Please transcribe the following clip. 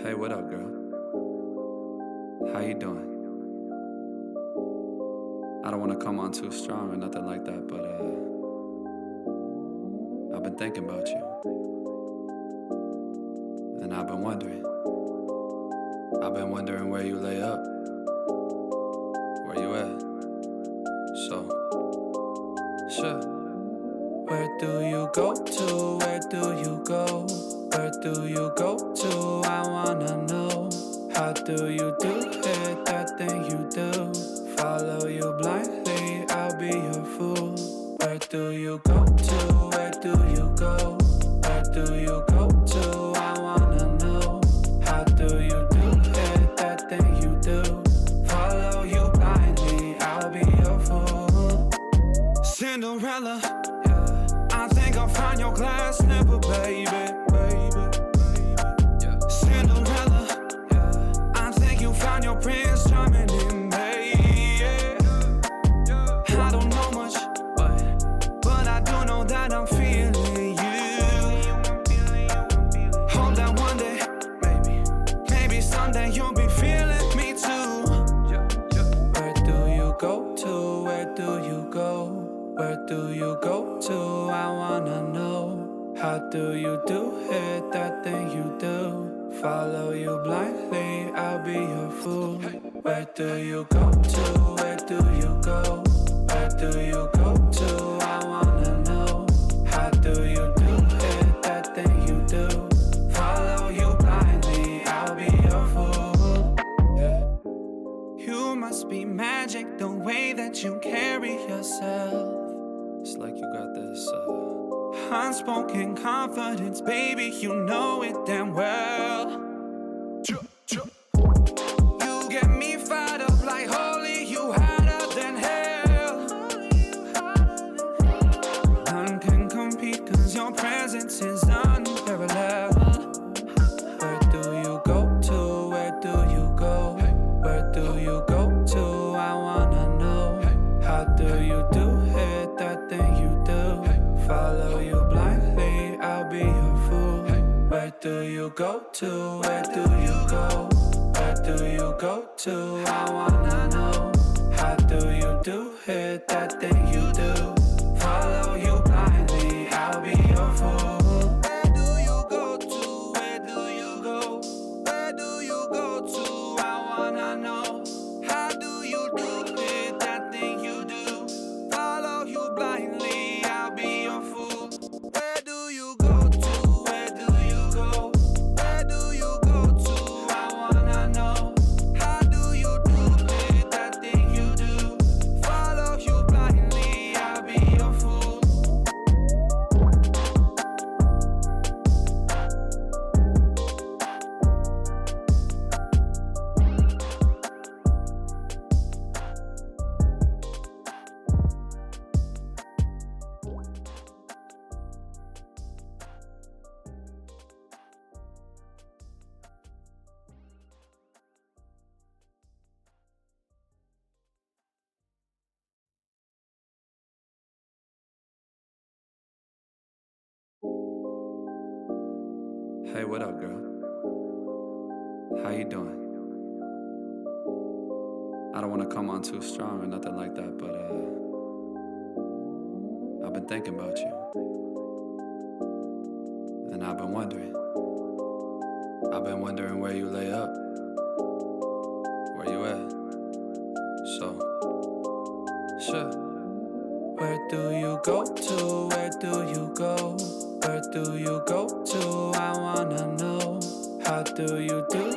Hey, what up, girl? How you doing? I don't wanna come on too strong or nothing like that, but I've been thinking about you. And I've been wondering where you lay up. Where you at? So, sure. Where do you go to? Where do you go? Where do you go to? I wanna know. How do you do it? That thing you do. Follow you blindly, I'll be your fool. Where do you go to? Where do you go? Where do you go to? I wanna know. How do you do it? That thing you do. Follow you blindly, I'll be your fool. Cinderella, I think I'll find your glass slipper, baby. Cinderella, I think you found your prince charming in me. I don't know much, but I do know that I'm feeling you. Hope that one day, maybe someday you'll be feeling me too. Where do you go to? Where do you go? Where do you go to? I wanna know. How do you do it? That thing you do. Follow you blindly, I'll be your fool. Where do you go to? Where do you go? Where do you go to? I wanna know. How do you do it? That thing you do. Follow you blindly, I'll be your fool. You must be magic, the way that you carry yourself. It's like you got this unspoken confidence, baby, you know it damn well. You get me fired up like holy, you hotter than hell. None can compete cause your presence is unparalleled. Where do you go to? Where do you go? Where do you go to? I wanna know. How do you do it? That thing you do. Follow you blindly, I'll be your fool. Where do you go to? Where do you go? Where do you go to? I wanna know. How do you do it? That thing you do. Follow you blindly, I'll be your fool. Where do you go to? Where do you go? Where do you go to? I wanna know. How do you do it? That thing you do. Follow you blindly, I'll be your fool. Where do you go to? Where do you go? Where do you go to? I wanna know. How do you do it? That thing you do. Follow you blindly, I'll be your fool. Hey, what up, girl? How you doing? I don't wanna come on too strong or nothing like that, but I've been thinking about you. And I've been wondering where you lay up. Where you at? So, sure. Where do you go to? Where do you go? Where do you go to? I wanna know. How do you do